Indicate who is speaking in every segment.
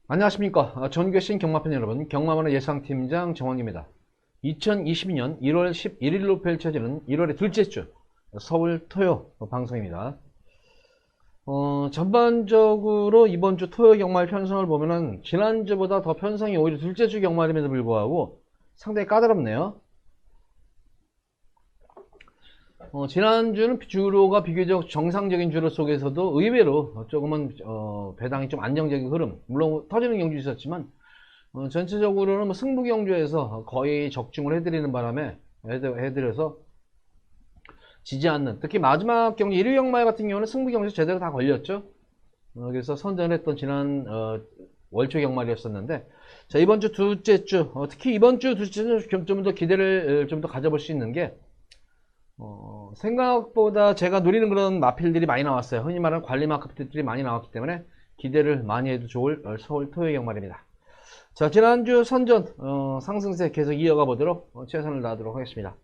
Speaker 1: 안녕하십니까. 전교신 경마팬 여러분, 경마만의 예상팀장 정원입니다. 2022년 1월 11일로 펼쳐지는 1월의 둘째 주 서울 토요 방송입니다. 전반적으로 이번 주 토요 경마의 편성을 보면은 지난주보다 더 편성이 오히려 둘째 주 경마임에도 불구하고 상당히 까다롭네요. 지난주는 주로가 비교적 정상적인 주로 속에서도 의외로 조금은 배당이 좀 안정적인 흐름, 물론 터지는 경주 있었지만 전체적으로는 뭐 승부 경주에서 거의 적중을 해드리는 바람에 해드려서 지지 않는, 특히 마지막 경주 1위 경마 같은 경우는 승부 경주에서 제대로 다 걸렸죠. 그래서 선전했던 지난 월초 경마였었는데, 자, 이번 주 둘째 주, 특히 이번 주 둘째 주는 좀 더 기대를 좀 더 가져볼 수 있는 게 생각보다 제가 노리는 그런 마필들이 많이 나왔어요. 흔히 말하는 관리 마필들이 많이 나왔기 때문에 기대를 많이 해도 좋을 서울 토요 경마입니다. 자, 지난주 선전 상승세 계속 이어가 보도록 최선을 다하도록 하겠습니다.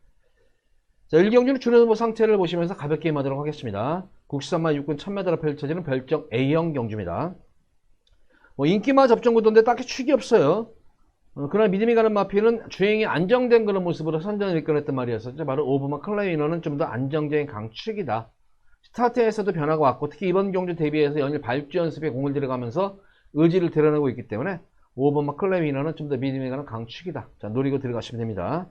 Speaker 1: 자, 1경주는 주례보 상태를 보시면서 가볍게 임하도록 하겠습니다. 국산마 육군 1000m로 펼쳐지는 별정 A형 경주입니다. 인기마 접전 구도인데 딱히 축이 없어요. 그러나 믿음이 가는 마필은 주행이 안정된 그런 모습으로 선전을 이끌었단 말이었었죠. 바로 오브마 클레이너는 좀 더 안정적인 강축이다. 스타트에서도 변화가 왔고, 특히 이번 경주 대비해서 연일 발주 연습에 공을 들어가면서 의지를 드러내고 있기 때문에 오버마 클레이너는 좀 더 믿음이 가는 강축이다. 자, 노리고 들어가시면 됩니다.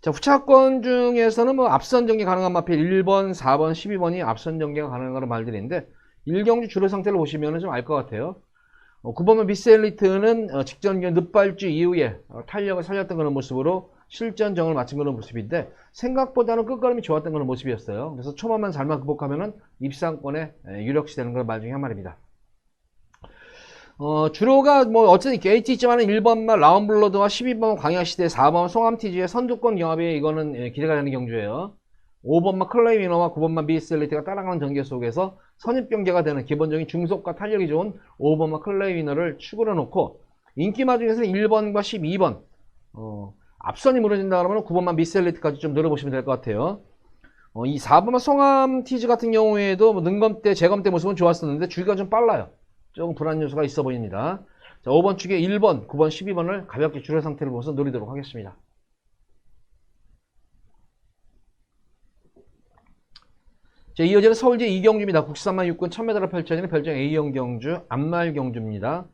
Speaker 1: 자, 후차권 중에서는 뭐 앞선 전개 가능한 마필 1번, 4번, 12번이 앞선 전개가 가능한 말들인데 1경주 주로 상태를 보시면 좀 알 것 같아요. 9번은 미스엘리트는 직전 늪발주 이후에 탄력을 살렸던 그런 모습으로 실전정을 마친 그런 모습인데 생각보다는 끝걸음이 좋았던 그런 모습이었어요. 그래서 초반만 잘만 극복하면은 입상권에 유력시 되는 그런 말 중에 한 말입니다. 주로가 뭐 어쨌든 게이트 있지만은 1번만 라운블러드와 12번 광야시대, 4번 송암티지의 선두권 경합에 이거는 기대가 되는 경주예요. 5번만 클레이미너와 9번만 미스엘리트가 따라가는 전개 속에서 선입경계가 되는 기본적인 중속과 탄력이 좋은 5번만 클레이미너를 축으로 놓고 인기마 중에서 1번과 12번 앞선이 무너진다 그러면 9번만 미스엘리트까지 좀 노려보시면 될 것 같아요. 이 4번만 송암티지 같은 경우에도 뭐 능검 때, 재검 때 모습은 좋았었는데 주기가 좀 빨라요. 조금 불안 요소가 있어 보입니다. 자, 5번 축에 1번, 9번, 12번을 가볍게 주례 상태를 보면서 노리도록 하겠습니다. 자, 이어지는 서울제 2경주입니다. 국산마 육군 1000m로 펼쳐지는 별정 A형 경주, 안말 경주입니다.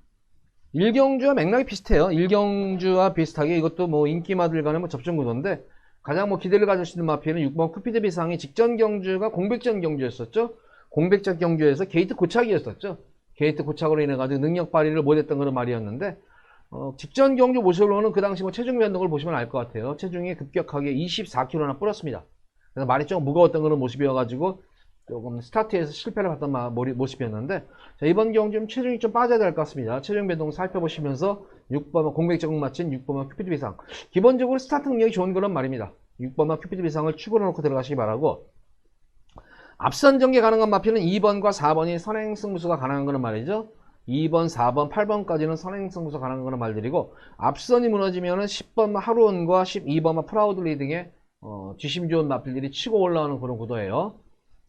Speaker 1: 1경주와 맥락이 비슷해요. 1경주와 비슷하게 이것도 뭐 인기마들 간의 뭐 접전 구도인데 가장 뭐 기대를 가질 수 있는 마피는 6번 쿠피드 비상이 직전 경주가 공백전 경주였었죠. 공백전 경주에서 게이트 고착이었었죠. 게이트 고착으로 인해 가지고 능력 발휘를 못했던 그런 말이었는데 직전 경주 모습으로는 그 당시 뭐 체중 변동을 보시면 알 것 같아요. 체중이 급격하게 24kg나 불었습니다. 그래서 말이 좀 무거웠던 그런 모습이어가지고 조금 스타트에서 실패를 봤던 모습이었는데 자, 이번 경주 체중이 좀 빠져야 될 것 같습니다. 체중 변동 살펴보시면서 6번만 공백적응 마친 6번만 큐피드 비상, 기본적으로 스타트 능력이 좋은 그런 말입니다. 6번만 큐피드 비상을 축으로 놓고 들어가시기 바라고, 앞선 전개 가능한 마피는 2번과 4번이 선행 승부수가 가능한 그런 말이죠. 2번, 4번, 8번까지는 선행 승부수 가능한 그런 말들이고, 앞선이 무너지면은 10번만 하루온과 12번만 프라우드리 등의 지심 좋은 마필들이 치고 올라오는 그런 구도예요.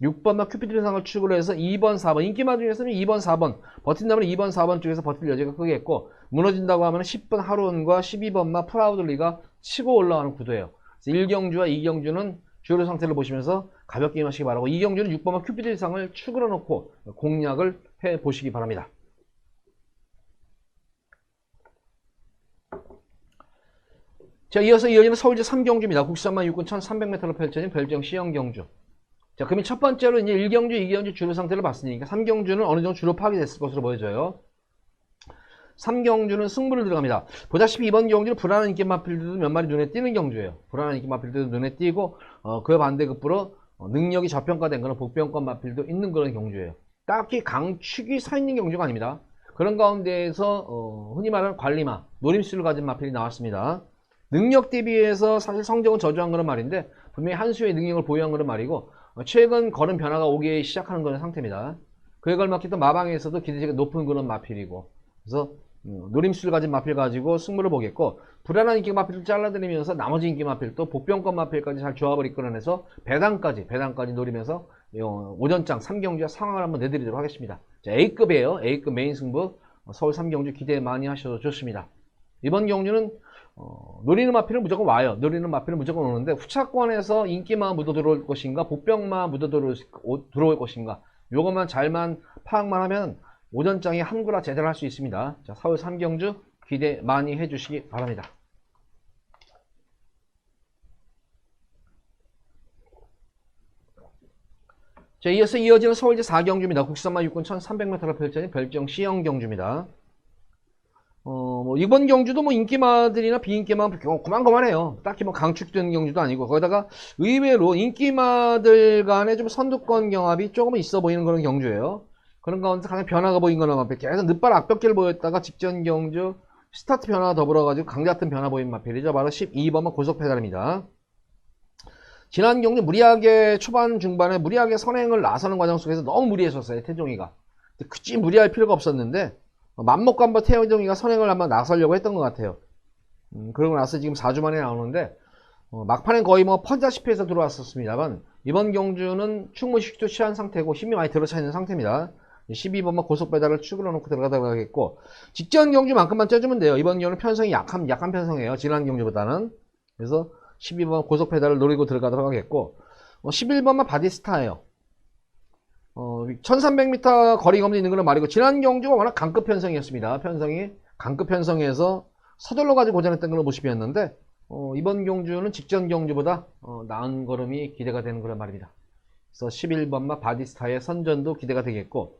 Speaker 1: 6번만 큐피드 비상을 축으로 해서 2번, 4번, 인기마 중에서는 2번, 4번 버틴다면 2번, 4번 쪽에서 버틸 여지가 크겠고, 무너진다고 하면 10번 하루온과 12번만 프라우드리가 치고 올라가는 구도예요. 그래서 1경주와 2경주는 주요 상태를 보시면서 가볍게 임하시기 바라고, 2경주는 6번만 큐피드 비상을 축으로 놓고 공략을 해 보시기 바랍니다. 자, 이어서 이어지는 서울제 3경주입니다. 국산마 육군 1300m로 펼쳐진 별정 C형 경주. 자, 그러면 첫 번째로 이제 1경주, 2경주 주로 상태를 봤으니까 3경주는 어느 정도 주로 파악됐을 것으로 보여져요. 3경주는 승부를 들어갑니다. 보다시피 이번 경주는 불안한 인기 마필들도 몇 마리 눈에 띄는 경주예요. 불안한 인기 마필들도 눈에 띄고 그 반대급부로 능력이 저평가된 그런 복병권 마필도 있는 그런 경주예요. 딱히 강축이 서 있는 경주가 아닙니다. 그런 가운데에서 흔히 말하는 관리마, 노림수를 가진 마필이 나왔습니다. 능력 대비해서 사실 성적은 저조한 그런 말인데 분명히 한 수의 능력을 보유한 그런 말이고, 최근 걸음 변화가 오기 시작하는 그런 상태입니다. 그에 걸맞게 또 마방에서도 기대치가 높은 그런 마필이고, 그래서 노림수를 가진 마필 가지고 승부를 보겠고, 불안한 인기 마필을 잘라드리면서 나머지 인기 마필도 복병권 마필까지 잘 조합을 이끌어내서 배당까지 노리면서 오전장 3경주와 상황을 한번 내드리도록 하겠습니다. 자, A급이에요. A급 메인 승부. 서울 3경주 기대 많이 하셔도 좋습니다. 이번 경주는 노리는 마필은 무조건 와요. 노리는 마필은 무조건 오는데 후차권에서 인기만 묻어 들어올 것인가 복병만 묻어 들어올 것인가 요것만 잘만 파악만 하면 오전장에 한구라 제대로 할 수 있습니다. 자, 서울 3경주 기대 많이 해주시기 바랍니다. 자, 이어서 이어지는 서울제 4경주입니다. 국산마 육군 1300m를 펼쳐진 별정 C형 경주입니다. 이번 경주도 인기마들이나 비인기마 고만고만해요. 딱히 강축된 경주도 아니고, 거기다가 의외로 인기마들 간에 좀 선두권 경합이 조금 있어 보이는 그런 경주예요. 그런 가운데 가장 변화가 보인 거는 마필. 계속 늦발 악벽길 보였다가 직전 경주 스타트 변화가 더불어가지고 강같은 변화 보인 마필이죠. 바로 12번마 고속페달입니다. 지난 경주 무리하게 초반 중반에 무리하게 선행을 나서는 과정 속에서 너무 무리했었어요. 태종이가. 굳이 무리할 필요가 없었는데 맘먹고 한번 태종이가 선행을 한번 나서려고 했던 것 같아요. 그러고 나서 지금 4주 만에 나오는데 막판엔 거의 펀자시피 해서 들어왔었습니다만 이번 경주는 충분히 휴식도 취한 상태고 힘이 많이 들어차 있는 상태입니다. 12번만 고속배달을 축으로 놓고 들어가도록 하겠고 직전 경주만큼만 쪄주면 돼요. 이번 경우는 편성이 약한 편성이에요. 지난 경주보다는. 그래서 12번 고속페달을 노리고 들어가도록 하겠고 11번만 바디스타예요. 1300m 거리가 없는 그런 말이고 지난 경주가 워낙 강급 편성이었습니다. 편성이 강급 편성에서 서둘러 가지고 고전했던 그런 모습이었는데 이번 경주는 직전 경주보다 나은 걸음이 기대가 되는 그런 말입니다. 그래서 11번만 바디스타의 선전도 기대가 되겠고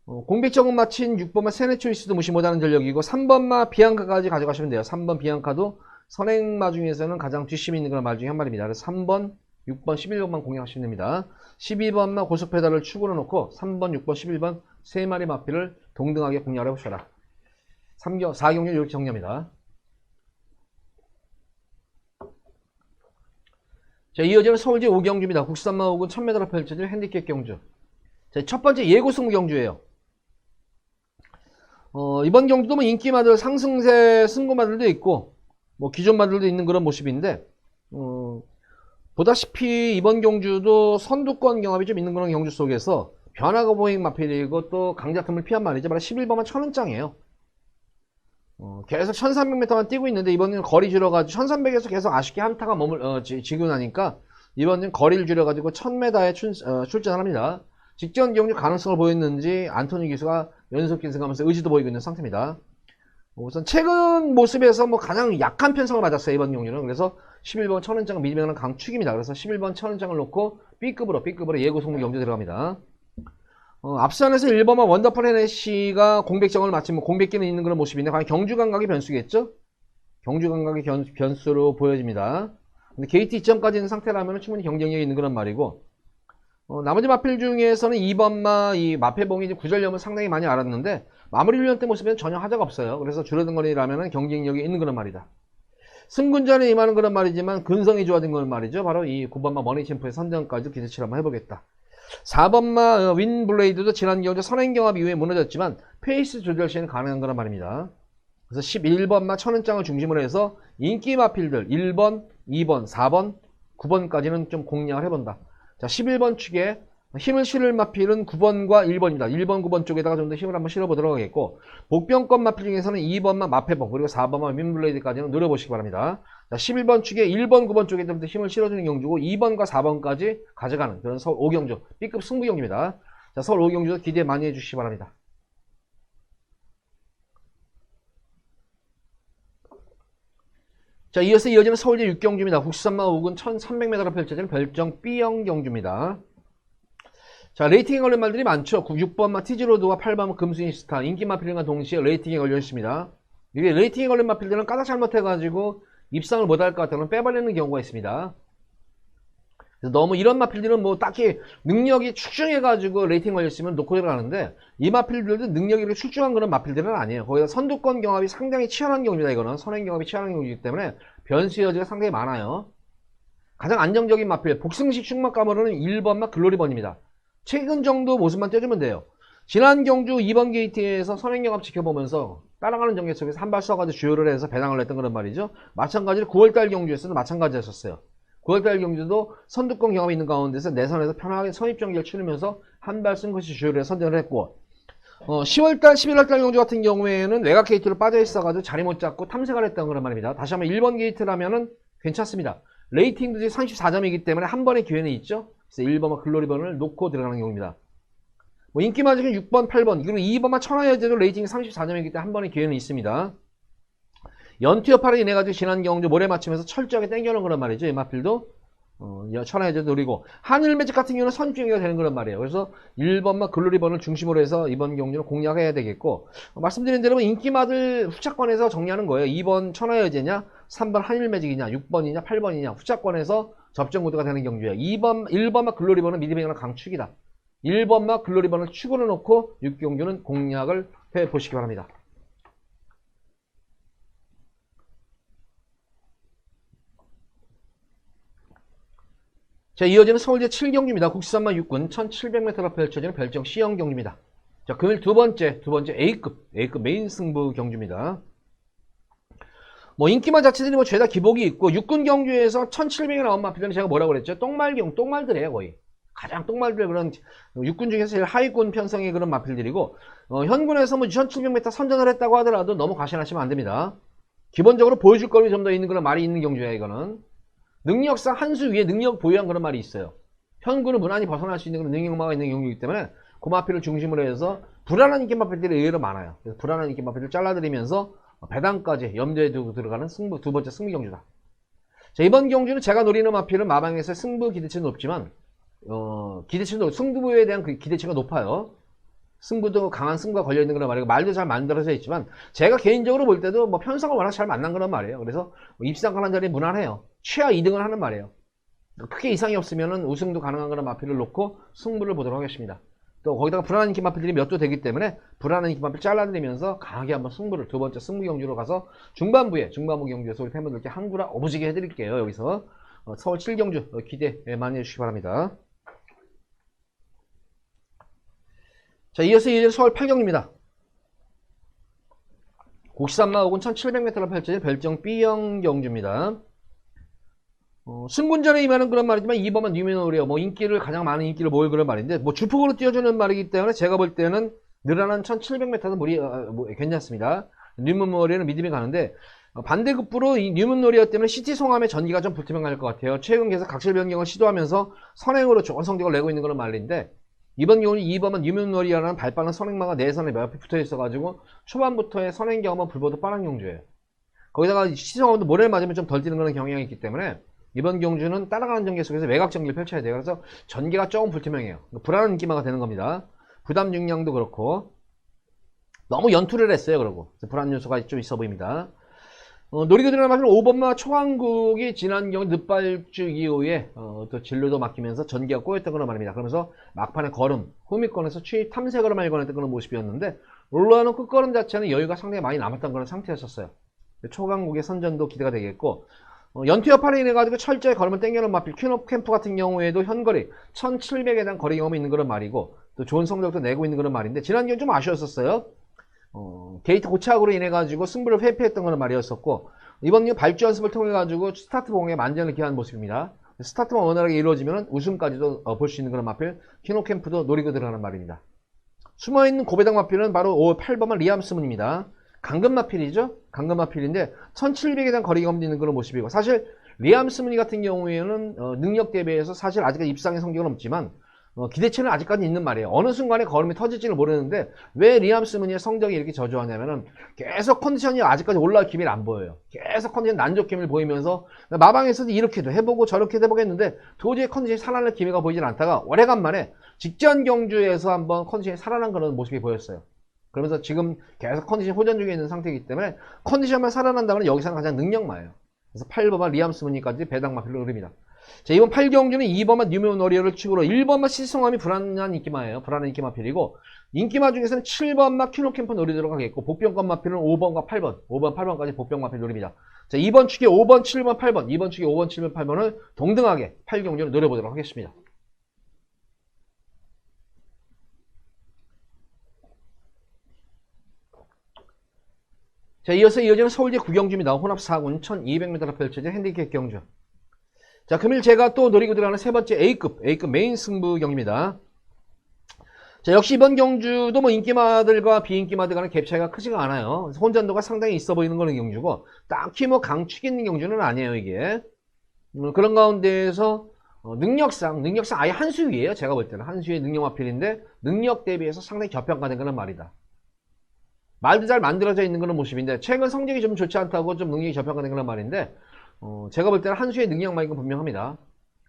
Speaker 1: 공백적은 마친 6번만 세네초이스도 무시 못하는 전력이고 3번만 비앙카까지 가져가시면 돼요. 3번 비앙카도 선행마 중에서는 가장 뒷심이 있는 그런 말 중에 한 마리입니다. 그래서 3번, 6번, 11번만 공략하시면 됩니다. 12번만 고속페달을 축으로 놓고 3번, 6번, 11번 3마리 마필을 동등하게 공략을 해보셔라. 4경주 이렇게 정리합니다. 자, 이어지는 서울제 5경주입니다. 국산마 5군 1000m로 펼쳐질 핸디캡 경주. 자, 첫 번째 예고 승부 경주예요. 이번 경주도 인기마들 상승세 승고마들도 있고 기존 마들도 있는 그런 모습인데 보다시피 이번 경주도 선두권 경합이 좀 있는 그런 경주 속에서 변화가 보인 마필이고 또 강자틈을 피한 말이죠. 바로 11번만 1000원장이에요. 계속 1300m만 뛰고 있는데 이번에는 거리 줄여가지고 1300에서 계속 아쉽게 한타가 지고 나니까 이번에는 거리를 줄여가지고 1000m에 출전을 합니다. 직전 경주 가능성을 보였는지 안토니 기수가 연속 긴승하면서 의지도 보이고 있는 상태입니다. 우선 최근 모습에서 가장 약한 편성을 맞았어요. 이번 경주는. 그래서 11번 1000원장은 미지근한 강축입니다. 그래서 11번 1000원장을 놓고 B급으로 예고 승부 경주 들어갑니다. 앞선에서 1번만 원더풀 헤네시가 공백정을 마치면 공백기는 있는 그런 모습인데 과연 경주 감각이 변수겠죠? 경주 감각이 변수로 보여집니다. 근데 게이트 2점까지 있는 상태라면 충분히 경쟁력이 있는 그런 말이고 나머지 마필 중에서는 2번마 이 마패봉이 구절염을 상당히 많이 알았는데 마무리 훈련 때 모습에는 전혀 하자가 없어요. 그래서 줄어든 거리라면 경쟁력이 있는 그런 말이다. 승군전에 임하는 그런 말이지만 근성이 좋아진 그런 말이죠. 바로 이 9번마 머니챔프의 선전까지 기대치를 한번 해보겠다. 4번마 윈블레이드도 지난 경주 선행경합 이후에 무너졌지만 페이스 조절 시에는 가능한 그런 말입니다. 그래서 11번마 1000원장을 중심으로 해서 인기 마필들 1번, 2번, 4번, 9번까지는 좀 공략을 해본다. 자, 11번 축에 힘을 실을 마필은 9번과 1번입니다. 1번, 9번 쪽에다가 좀 더 힘을 한번 실어보도록 하겠고 복병권 마필 중에서는 2번만 마패봉 그리고 4번만 윈블레이드까지는 노려보시기 바랍니다. 자, 11번 축에 1번, 9번 쪽에 좀 더 힘을 실어주는 경주고 2번과 4번까지 가져가는 그런 서울 5경주 B급 승부 경주입니다. 자, 서울 5경주도 기대 많이 해주시기 바랍니다. 자, 이어서 이어지는 서울제 6경주입니다. 국산마 5군 1300m로 펼쳐지는 별정 B형 경주입니다. 자, 레이팅에 걸린 말들이 많죠. 6번마 티즈로드와 8번마 금수인스타 인기 마필과 동시에 레이팅에 걸려 있습니다. 이게 레이팅에 걸린 마필들은 까닥 잘못해가지고 입상을 못할 것 같다면 빼버리는 경우가 있습니다. 그래서 너무 이런 마필들은 딱히 능력이 출중해가지고 레이팅 걸렸으면 놓고 들어가는데 이 마필들도 능력이 이렇게 출중한 그런 마필들은 아니에요. 거기다 선두권 경합이 상당히 치열한 경우입니다. 이거는 선행 경합이 치열한 경우이기 때문에 변수 여지가 상당히 많아요. 가장 안정적인 마필 복승식 충막감으로는 1번마 글로리번입니다. 최근 정도 모습만 떼주면 돼요. 지난 경주 2번 게이트에서 선행경합 지켜보면서 따라가는 전개 속에서 한 발 쏴가지고 주요를 해서 배당을 냈던 그런 말이죠. 마찬가지로 9월달 경주에서도 마찬가지였었어요. 9월달 경주도 선두권 경험이 있는 가운데서 내선에서 편하게 선입전개를 치르면서 한 발 쓴 것이 주요를 해서 선전을 했고 10월달, 11월달 경주 같은 경우에는 외곽 게이트로 빠져 있어가지고 자리 못 잡고 탐색을 했던 그런 말입니다. 다시 한번 1번 게이트라면은 괜찮습니다. 레이팅도 지금 34점이기 때문에 한 번의 기회는 있죠. 그래서 1번과 글로리번을 놓고 들어가는 경우입니다. 뭐 인기만 중에 6번, 8번, 그리고 2번만 천하여제도 레이팅이 34점이기 때문에 한 번의 기회는 있습니다. 연투 여파를 인해가지고 지난 경주 모래 맞추면서 철저하게 땡겨놓은 그런 말이죠. 이 마필도. 천하여제도 노리고. 하늘 매직 같은 경우는 선중이가 되는 그런 말이에요. 그래서 1번만 글로리번을 중심으로 해서 이번 경주는 공략해야 되겠고, 말씀드린 대로 인기마들 후차권에서 정리하는 거예요. 2번 천하여제냐, 3번 하늘 매직이냐, 6번이냐, 8번이냐, 후차권에서 접전 구도가 되는 경주예요. 1번만 글로리번은 미드뱅이랑 강축이다. 1번만 글로리번을 축으로 놓고 6경주는 공략을 해보시기 바랍니다. 자, 이어지는 서울제 7경주입니다. 국시산마 6군 1700m가 펼쳐지는 별정 C형 경주입니다. 자, 금일 두 번째 A급 메인 승부 경주입니다. 뭐 인기만 자체들이 뭐 죄다 기복이 있고 6군 경주에서 1700에 나온 마필은 제가 뭐라고 그랬죠? 똥말들이에요, 거의. 가장 똥말들 그런 6군 중에서 제일 하위군 편성의 그런 마필들이고, 현군에서 뭐 2700m 선전을 했다고 하더라도 너무 과신하시면 안 됩니다. 기본적으로 보여줄 거리 좀 더 있는 그런 말이 있는 경주야, 이거는. 능력상 한 수 위에 능력 보유한 그런 말이 있어요. 현군을 무난히 벗어날 수 있는 그런 능력마가 있는 경우이기 때문에 그 마필을 중심으로 해서 불안한 인기 마필들이 의외로 많아요. 그래서 불안한 인기 마필을 잘라드리면서 배당까지 염두에 두고 들어가는 두 번째 승부 경주다. 자, 이번 경주는 제가 노리는 마필은 마방에서 승부 기대치는 높지만 기대치도 승부에 대한 그 기대치가 높아요. 승부도 강한 승부가 걸려있는 그런 말이고 말도 잘 만들어져 있지만 제가 개인적으로 볼 때도 뭐 편성을 워낙 잘 만난 그런 말이에요. 그래서 입상하는 자리 무난해요. 최하 2등을 하는 말이에요. 크게 이상이 없으면 우승도 가능한 그런 마필을 놓고 승부를 보도록 하겠습니다. 또 거기다가 불안한 인기 마필들이 몇 도 되기 때문에 불안한 인기 마필 잘라드리면서 강하게 한번 승부를 두 번째 승부 경주로 가서 중반부 경주에서 우리 팬분들께 한구라 어부지게 해드릴게요. 여기서 서울 7경주 기대 많이 해주시기 바랍니다. 자, 이어서 서울 8경주입니다. 곡시산마 5군 1700m로 펼쳐진 별정 B형 경주입니다. 승군전에 임하는 그런 말이지만 2번만 뉴미노리어 뭐 가장 많은 인기를 모을 그런 말인데 뭐 주폭으로 뛰어주는 말이기 때문에 제가 볼 때는 늘어난 1700m도 괜찮습니다. 뉴미노리어는 믿음이 가는데 반대급부로 이 뉴미노리어 때문에 시티 송함의 전기가 좀 붙으면 갈 것 같아요. 최근 계속 각실 변경을 시도하면서 선행으로 좋은 성적을 내고 있는 그런 말인데 이번 경우는 2번은 뉴미노리어라는 발빠른 선행마가 내선에 몇 개 붙어 있어가지고 초반부터의 선행 경험은 불보듯 빠른 경주예요. 거기다가 시티 송함도 모래를 맞으면 좀 덜 뛰는 그런 경향이 있기 때문에 이번 경주는 따라가는 전개 속에서 외곽 전기를 펼쳐야 돼요. 그래서 전개가 조금 불투명해요. 불안한 인기마가 되는 겁니다. 부담 중량도 그렇고 너무 연투를 했어요. 그러고 불안 요소가 좀 있어 보입니다. 노리고 들어가는 마필은 5번마 초강국이 지난 경우 늦발주 이후에 또 진로도 맡기면서 전기가 꼬였던 그런 말입니다. 그러면서 막판에 걸음, 후미권에서 추입 탐색으로 말건했던 그런 모습이었는데 올라오는 끝걸음 자체는 여유가 상당히 많이 남았던 그런 상태였었어요. 초강국의 선전도 기대가 되겠고 연투 여파를 인해가지고 철저히 걸음을 땡겨놓은 마필 큐노캠프 같은 경우에도 현거리 1700에 대한 거리 경험이 있는 그런 말이고 또 좋은 성적도 내고 있는 그런 말인데 지난 경우 좀 아쉬웠었어요. 게이트 고착으로 인해가지고 승부를 회피했던 그런 말이었었고 이번 경우 발주 연습을 통해가지고 스타트 봉에 만전을 기한 모습입니다. 스타트만 원활하게 이루어지면 우승까지도 볼 수 있는 그런 마필 큐노캠프도 노리고 들어가는 말입니다. 숨어있는 고배당 마필은 바로 8번만 리암스문입니다. 강금마필이죠? 강금마필인데 1700에 대한 거리 경험도 있는 그런 모습이고 사실 리암스문이 같은 경우에는 능력 대비해서 사실 아직까지 입상의 성적은 없지만 기대치는 아직까지 있는 말이에요. 어느 순간에 걸음이 터질지는 모르는데 왜 리암스문의 성적이 이렇게 저조하냐면은 계속 컨디션이 아직까지 올라올 기미를 안 보여요. 계속 컨디션 난조 기미를 보이면서 마방에서도 이렇게도 해보고 저렇게도 해보겠는데 도저히 컨디션이 살아날 기미가 보이질 않다가 오래간만에 직전 경주에서 한번 컨디션이 살아난 그런 모습이 보였어요. 그러면서 지금 계속 컨디션 호전 중에 있는 상태이기 때문에 컨디션만 살아난다면 여기서는 가장 능력마예요. 그래서 8번만 리암스문이까지 배당 마필로 흐릅니다. 자, 이번 8경주는 2번만 뉴미노리어를 축으로 1번만 시송함이 불안한 인기마예요. 불안한 인기마 필이고 인기마 중에서는 7번만 큐노캠프 노리도록 하겠고 복병권 마필은 5번과 8번 5번 8번까지 복병 마필 노립니다. 자, 2번 축에 5번 7번 8번 2번 축에 5번 7번 8번을 동등하게 8경주를 노려보도록 하겠습니다. 자, 이어지는 서울제 9경주입니다. 혼합 4군 1200m로 펼쳐진 핸디캡 경주. 자, 금일 제가 또 노리고 들어가는 세 번째 A급 메인 승부 경기입니다. 자, 역시 이번 경주도 뭐 인기마들과 비인기마들 간의 갭 차이가 크지가 않아요. 혼전도가 상당히 있어 보이는 거는 경주고, 딱히 뭐 강축이 있는 경주는 아니에요, 이게. 그런 가운데에서 능력상 아예 한 수 위에요. 제가 볼 때는 한 수의 능력 마필인데 능력 대비해서 상당히 저평가된 그런 말이다. 말도 잘 만들어져 있는 그런 모습인데 최근 성적이 좀 좋지 않다고 좀 능력이 저평가된 그런 말인데 제가 볼 때는 한 수의 능력만인 건 분명합니다.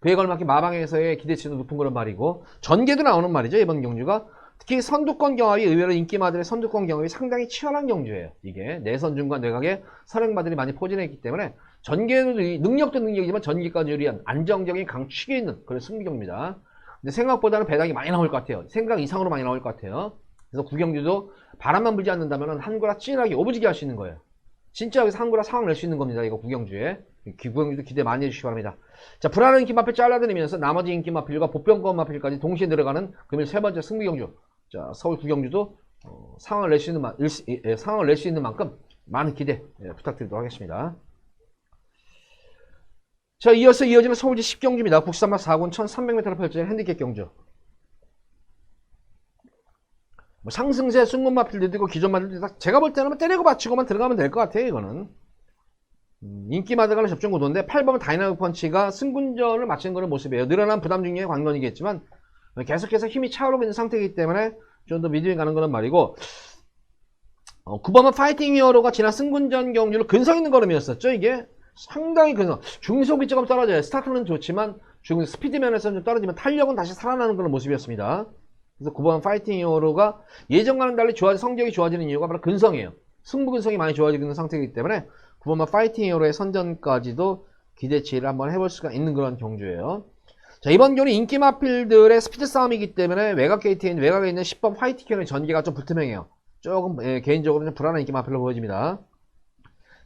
Speaker 1: 그에 걸맞게 마방에서의 기대치도 높은 그런 말이고 전개도 나오는 말이죠. 이번 경주가 특히 선두권 경합이 의외로 인기마들의 선두권 경합이 상당히 치열한 경주예요. 이게 내선중과 내각의 선행마들이 많이 포진했기 때문에 전개도 능력도 능력이지만 전개까지 유리한 안정적인 강축이 있는 그런 승부경입니다. 근데 생각보다는 배당이 많이 나올 것 같아요. 생각 이상으로 많이 나올 것 같아요. 그래서 구경주도 바람만 불지 않는다면 한구라 찐하게 오부지게 할 수 있는 거예요. 진짜 여기서 한구라 상황 낼 수 있는 겁니다. 이거 구경주에. 구경주도 기대 많이 해주시기 바랍니다. 자, 불안한 인기 마필 잘라드리면서 나머지 인기 마필과 보편권 마필까지 동시에 들어가는 금일 세 번째 승부경주. 자, 서울 구경주도 상황을 낼 수 있는 만큼 많은 기대 부탁드리도록 하겠습니다. 자, 이어서 이어지는 서울시 10경주입니다. 국산마 4군 1300m를 펼쳐진 핸디캡 경주. 뭐 상승세 순금마필도 있고 기존마필도 있고 제가 볼 때는 때리고 받치고만 들어가면 될 것 같아요. 이거는 인기마다 간의 접전 구도인데 8번 다이나믹 펀치가 승군전을 마친 그런 모습이에요. 늘어난 부담 중량의 관건이겠지만 계속해서 힘이 차오르고 있는 상태이기 때문에 좀 더 믿음이 가는 그런 말이고 9번은 파이팅 히어로가 지난 승군전 경주로 근성 있는 걸음이었었죠. 이게 상당히 근성 중속이 조금 떨어져요. 스타트는 좋지만 스피드 면에서는 좀 떨어지면 탄력은 다시 살아나는 그런 모습이었습니다. 그래서 9번 파이팅 히어로가 예전과는 달리 성적이 좋아지는 이유가 바로 근성이에요. 승부 근성이 많이 좋아지고 있는 상태이기 때문에 9번만 파이팅 히어로의 선전까지도 기대치를 한번 해볼 수가 있는 그런 경주예요. 자, 이번 경우는 인기 마필들의 스피드 싸움이기 때문에 외곽에 있는 10번 파이팅 히어로의 전개가 좀 불투명해요. 조금 개인적으로 좀 불안한 인기 마필로 보여집니다.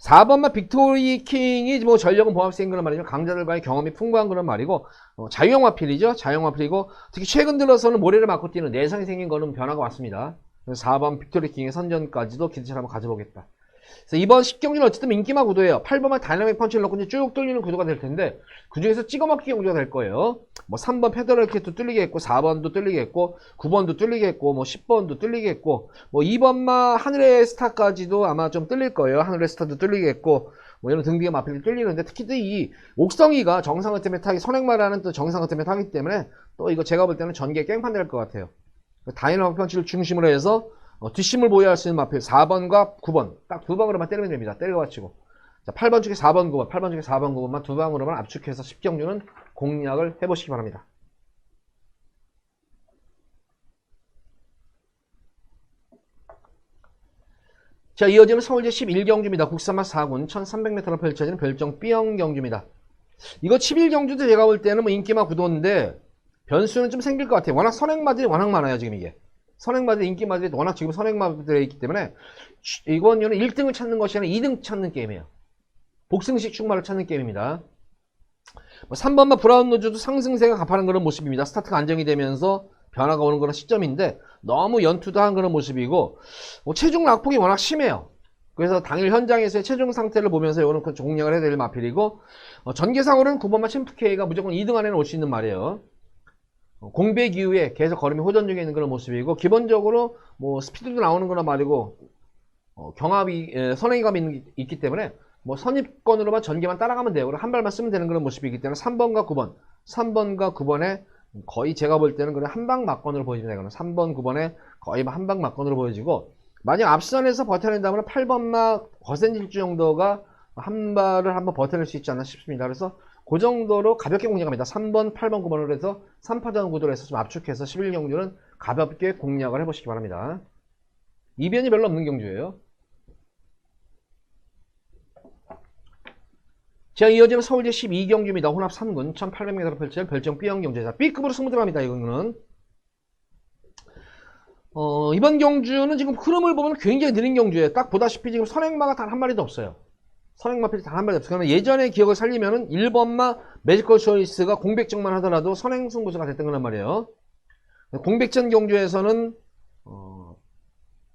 Speaker 1: 4번만 빅토리 킹이 뭐 전력은 보합세인 그런 말이죠. 강자들과의 경험이 풍부한 그런 말이고 자유형 마필이죠. 자유형 마필이고 특히 최근 들어서는 모래를 맞고 뛰는 내성이 생긴 거는 변화가 왔습니다. 그래서 4번 빅토리 킹의 선전까지도 기대치를 한번 가져보겠다. 그래서 이번 10경기는 어쨌든 인기마 구도예요. 8번만 다이나믹 펀치를 넣고 이제 쭉 뚫리는 구도가 될 텐데 그 중에서 찍어먹기 경주가 될 거예요. 뭐 3번 페더럴 캣도 뚫리겠고 4번도 뚫리겠고 9번도 뚫리겠고 뭐 10번도 뚫리겠고 뭐 2번마 하늘의 스타까지도 아마 좀 뚫릴 거예요. 하늘의 스타도 뚫리겠고 뭐 이런 등등의 마필이 뚫리는데 특히 또 이 옥성이가 정상화 때문에 타기 선행마라는 또 정상화 때문에 타기 때문에 또 이거 제가 볼 때는 전개 깽판 될 것 같아요. 다이나믹 펀치를 중심으로 해서 뒷심을 보유할 수 있는 마필 4번과 9번 딱 두 방으로만 때리면 됩니다. 때려 맞히고 자, 8번 쪽에 4번 9번 8번 쪽에 4번 9번만 두 방으로만 압축해서 10경주는 공략을 해보시기 바랍니다. 자, 이어지는 서울제 11경주입니다. 국산마 4군 1300m로 펼쳐지는 별정 B형 경주입니다. 이거 11경주도 제가 볼 때는 뭐 인기마 구도인데 변수는 좀 생길 것 같아요. 워낙 선행마들이 워낙 많아요. 지금 이게 선행마들 인기마들이 워낙 지금 선행마들에 있기 때문에 이번 연은 1등을 찾는 것이 아니라 2등 찾는 게임이에요. 복승식 축마를 찾는 게임입니다. 3번마 브라운 노즈도 상승세가 가파른 그런 모습입니다. 스타트가 안정이 되면서 변화가 오는 그런 시점인데 너무 연투도한 그런 모습이고 체중 낙폭이 워낙 심해요. 그래서 당일 현장에서의 체중 상태를 보면서 이거는 공략을 해야 될 마필이고 전개상으로는 9번마 챔프K가 무조건 2등 안에는 올 수 있는 말이에요. 공백 이후에 계속 걸음이 호전 중에 있는 그런 모습이고 기본적으로 뭐 스피드도 나오는 거나 말이고 경합이 선행감이 있기 때문에 뭐 선입권으로만 전개만 따라가면 돼요. 그럼 한 발만 쓰면 되는 그런 모습이기 때문에 3번과 9번에 거의 제가 볼 때는 그냥 한방 막건으로 보여집니다. 이거는 3번 9번에 거의 한방 막건으로 보여지고 만약 앞선에서 버텨낸다면 8번막 거센 질주 정도가 한 발을 한번 버텨낼 수 있지 않나 싶습니다. 그래서 그 정도로 가볍게 공략합니다. 3번, 8번, 9번으로 해서 3파전 구도로 해서 좀 압축해서 11경주는 가볍게 공략을 해보시기 바랍니다. 이변이 별로 없는 경주예요. 자, 이어지는 서울제 12경주입니다. 혼합 3군 1800m로 펼쳐진 별정 B형 경주. 자, B급으로 승부 들어갑니다. 이거는 이번 경주는 지금 흐름을 보면 굉장히 느린 경주예요. 딱 보다시피 지금 선행마가 단 한 마리도 없어요. 선행마필이 단 한 마리 없어요. 그러나 예전의 기억을 살리면은 1번마 매지컬 초이스가 공백전만 하더라도 선행 승부수가 됐던 거란 말이에요. 공백전 경주에서는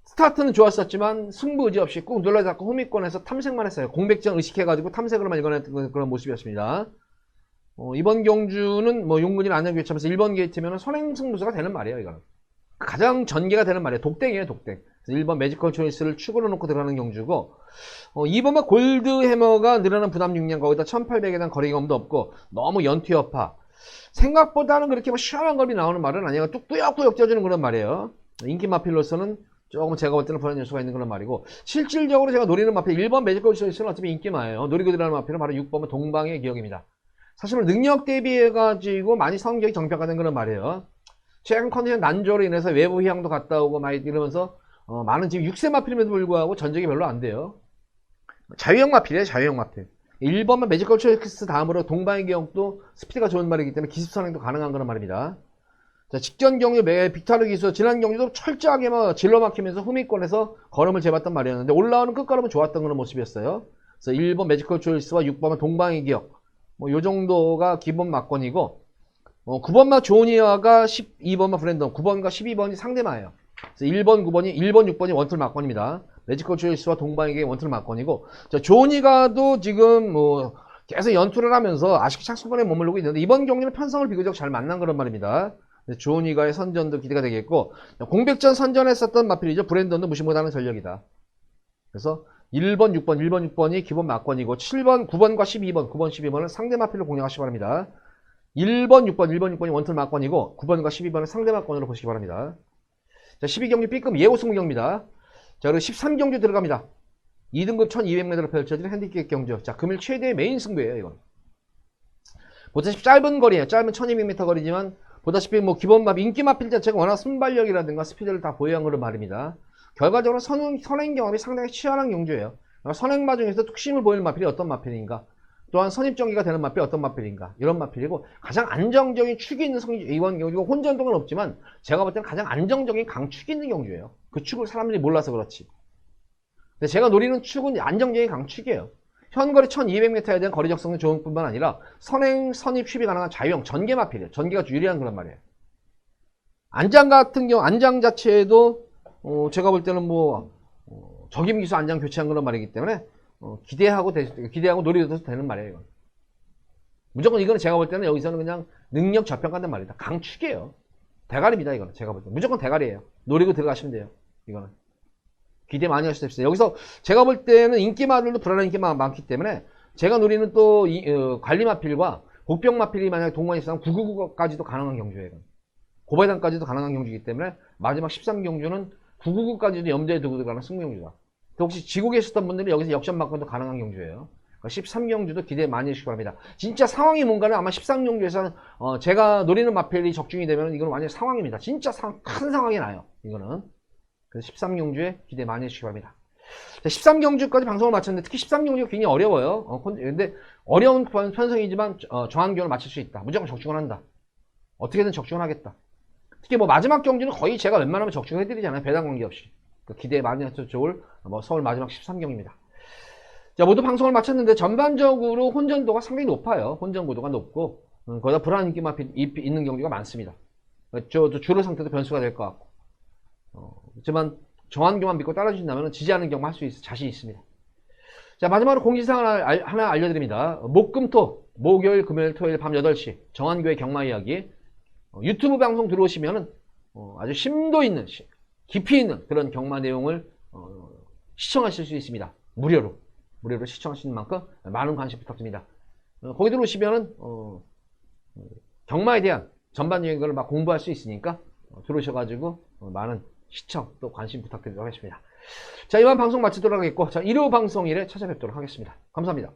Speaker 1: 스타트는 좋았었지만 승부 의지 없이 꾹 눌러잡고 호미권에서 탐색만 했어요. 공백전 의식해가지고 탐색으로만 이겨냈던 그런 모습이었습니다. 이번 경주는 뭐 용근이나 안양교차면서 1번 게이트면은 선행 승부수가 되는 말이에요. 이거는 가장 전개가 되는 말이에요. 독땡이에요, 독땡. 1번 매지컬 초이스를 축으로 놓고 들어가는 경주고, 2번만 골드 해머가 늘어난 부담 중량, 거기다 1800에 대한 거리감도 없고 너무 연투 여파. 생각보다는 그렇게 뭐 시원한 겁이 나오는 말은 아니에요. 뚝뚝뚝 쪄주는 그런 말이에요. 인기 마필로서는 조금 제가 볼 때는 불안 요소가 있는 그런 말이고, 실질적으로 제가 노리는 마필 1번 매지컬 초이스는 어차피 인기마예요. 노리고 들어가는 마필은 바로 6번은 동방의 기억입니다. 사실은 능력 대비해가지고 많이 성적이 정평가된 그런 말이에요. 최근 컨디션 난조로 인해서 외부 휴양도 갔다 오고 막 이러면서 많은 지금 6세 마필임에도 불구하고 전적이 별로 안 돼요. 자유형 마필이에요, 자유형 마필. 1번만 매지컬 초이스 다음으로 동방의 기억도 스피드가 좋은 말이기 때문에 기습 선행도 가능한 그런 말입니다. 자, 직전 경주 빅타르 기수, 지난 경주도 철저하게 뭐 질러 막히면서 후미권에서 걸음을 재봤던 말이었는데 올라오는 끝걸음은 좋았던 그런 모습이었어요. 그래서 1번 매지컬 초이스와 6번은 동방의 기억, 뭐 요 정도가 기본 막권이고, 9번마 조니어가 12번마 브랜던, 9번과 12번이 상대마예요. 그래서 1번, 6번이 원툴 막권입니다. 매지컬 초이스와 동방에게 원툴 막권이고, 자, 조니가도 지금 뭐 계속 연투를 하면서 아쉽게 착수권에 머무르고 있는데 이번 경기는 편성을 비교적 잘 만난 그런 말입니다. 조니가의 선전도 기대가 되겠고, 공백전 선전했었던 마필이죠. 브랜던도 무시 못하는 전력이다. 그래서 1번, 6번이 기본 막권이고 7번, 9번과 12번, 9번, 12번은 상대 마필로 공략하시기 바랍니다. 1번, 6번이 원툴 막권이고 9번과 12번은 상대 막권으로 보시기 바랍니다. 자, 12경기 B급 예고 승부경입니다. 자, 그리고 13경주 들어갑니다. 2등급 1200m로 펼쳐지는 핸디캡 경주. 자, 금일 최대의 메인 승부예요, 이건. 보다시피 짧은 거리예요. 짧은 1200m 거리지만 보다시피 뭐 기본 맵, 인기 마필 자체가 워낙 순발력이라든가 스피드를 다 보유한 그런 말입니다. 결과적으로 선행 경험이 상당히 치열한 경주예요. 선행마 중에서 특심을 보이는 마필이 어떤 마필인가? 또한 선입전기가 되는 마필이 어떤 마필인가? 이런 마필이고 가장 안정적인 축이 있는 이번 경주가 혼전동은 없지만 제가 볼 때는 가장 안정적인 강축이 있는 경주예요. 그 축을 사람들이 몰라서 그렇지. 근데 제가 노리는 축은 안정적인 강축이에요. 현거리 1200m에 대한 거리 적성이 좋은 뿐만 아니라 선행, 선입, 휘비 가능한 자유형 전개 마필이에요. 전개가 유리한 그런 말이에요. 안장 같은 경우 안장 자체에도 제가 볼 때는 뭐 적임 기수 안장 교체한 그런 말이기 때문에 기대하고 노리도 되는 말이에요. 이건. 무조건 이거는 제가 볼 때는 여기서는 그냥 능력 저평가된 말이다. 강축이에요. 대가리입니다. 이거는 제가 볼 때 무조건 대가리예요. 노리고 들어가시면 돼요. 이거는 기대 많이 하실 수 있어요. 여기서 제가 볼 때는 인기마들도 불안한 인기가 많기 때문에 제가 노리는 또 관리마필과 복병마필이 만약에 동반이 있으면 999까지도 가능한 경주예요. 고배당까지도 가능한 경주이기 때문에 마지막 13경주는 999까지도 염두에 두고 들어가는 승부경주다. 혹시 지고 계셨던 분들은 여기서 역전 막건도 가능한 경주예요. 13경주도 기대 많이 해주시기 바랍니다. 진짜 상황이 뭔가는 아마 13경주에서는 제가 노리는 마필이 적중이 되면 이건 완전 상황입니다. 진짜 큰 상황이 나요. 이거는. 그래서 13경주에 기대 많이 해주시기 바랍니다. 13경주까지 방송을 마쳤는데 특히 13경주가 굉장히 어려워요. 근데 어려운 편성이지만 정한 기호를 맞출 수 있다. 무조건 적중을 한다. 어떻게든 적중을 하겠다. 특히 뭐 마지막 경주는 거의 제가 웬만하면 적중을 해드리잖아요. 배당 관계없이. 기대 많이 해서 좋을 서울 마지막 13경입니다. 자, 모두 방송을 마쳤는데 전반적으로 혼전도가 상당히 높아요. 혼전 고도가 높고 거기다 불안 인기만 있는 경주가 많습니다. 주로 상태도 변수가 될 것 같고 하지만 정한교만 믿고 따라주신다면 지지하는 경험 할 수 있을 자신 있습니다. 자, 마지막으로 공지사항 하나 알려드립니다. 목금토 목요일 금요일 토요일 밤 8시 정한교의 경마 이야기 유튜브 방송 들어오시면은 아주 심도 있는 깊이 있는 그런 경마 내용을 시청하실 수 있습니다. 무료로 시청하시는 만큼 많은 관심 부탁드립니다. 거기 들어오시면은 경마에 대한 전반적인 걸 막 공부할 수 있으니까 들어오셔가지고 많은 시청 또 관심 부탁드리도록 하겠습니다. 자, 이만 방송 마치도록 하겠고, 자, 일요 방송일에 찾아뵙도록 하겠습니다. 감사합니다.